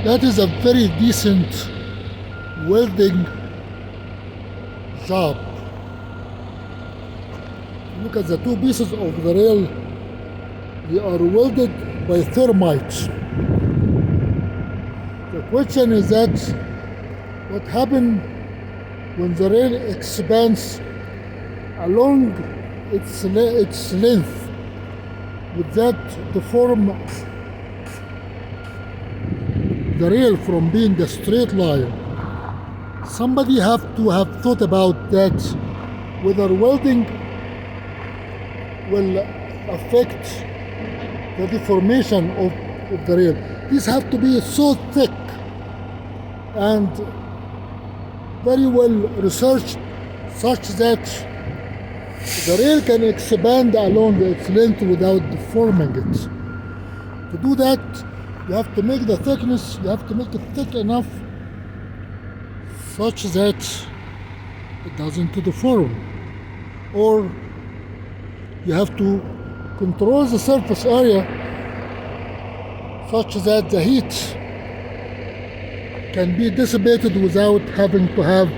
That is a very decent welding job. Look at the two pieces of the rail. They are welded by thermite. The question is that what happens when the rail expands along its length? Would that deform the rail from being a straight line? Somebody have to have thought about that, whether welding will affect the deformation of the rail. These have to be so thick and very well researched, such that the rail can expand along its length without deforming it. To do that, you have to make the thickness, you have to make it thick enough such that it doesn't deform. Or you have to control the surface area such that the heat can be dissipated without having to have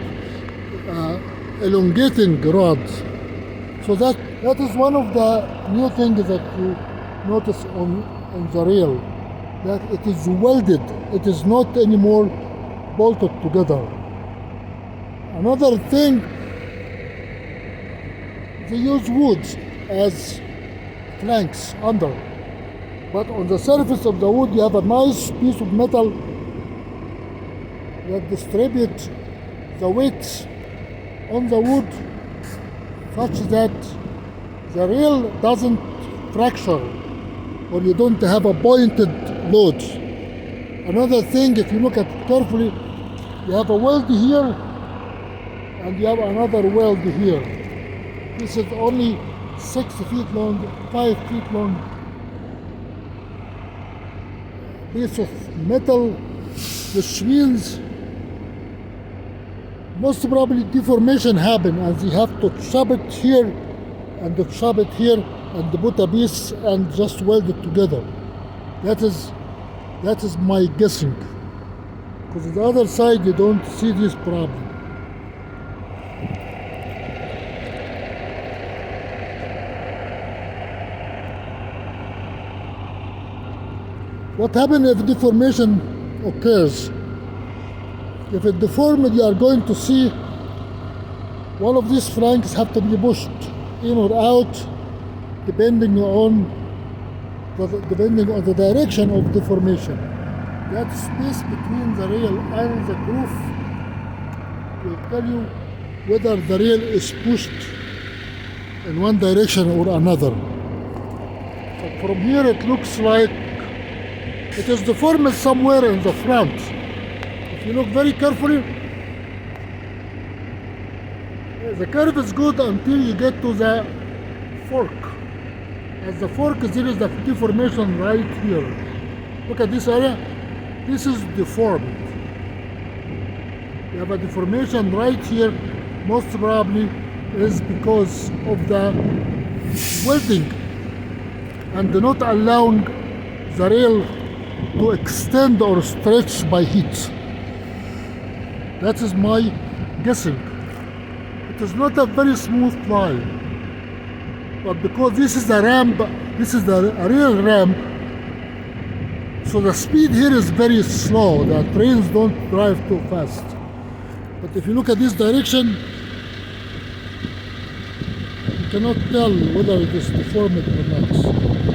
elongating rods. So that is one of the new things that you notice on the rail, that it is welded. It is not anymore bolted together. Another thing, they use wood as planks under, but on the surface of the wood you have a nice piece of metal that distributes the weight on the wood such that the rail doesn't fracture or you don't have a pointed load. Another thing, if you look at it carefully, you have a weld here and you have another weld here. This is only 6 feet long, 5 feet long piece of metal, which means most probably deformation happen, and they have to chop it here and to chop it here and to put a piece and just weld it together. That is my guessing, because on the other side you don't see this problem. What happens if deformation occurs? If it deformed, you are going to see one of these flanks have to be pushed in or out depending on the direction of deformation. That space between the rail and the groove will tell you whether the rail is pushed in one direction or another. But from here it looks like it is deformed somewhere in the front. If you look very carefully, the curve is good until you get to the fork. At the fork, there is the deformation right here. Look at this area. This is deformed. You have a deformation right here. Most probably is because of the welding and not allowing the rail to extend or stretch by heat. That is my guessing. It is not a very smooth line, but because this is the ramp, this is the real ramp, so the speed here is very slow. The trains don't drive too fast. But if you look at this direction, you cannot tell whether it is deformed or not.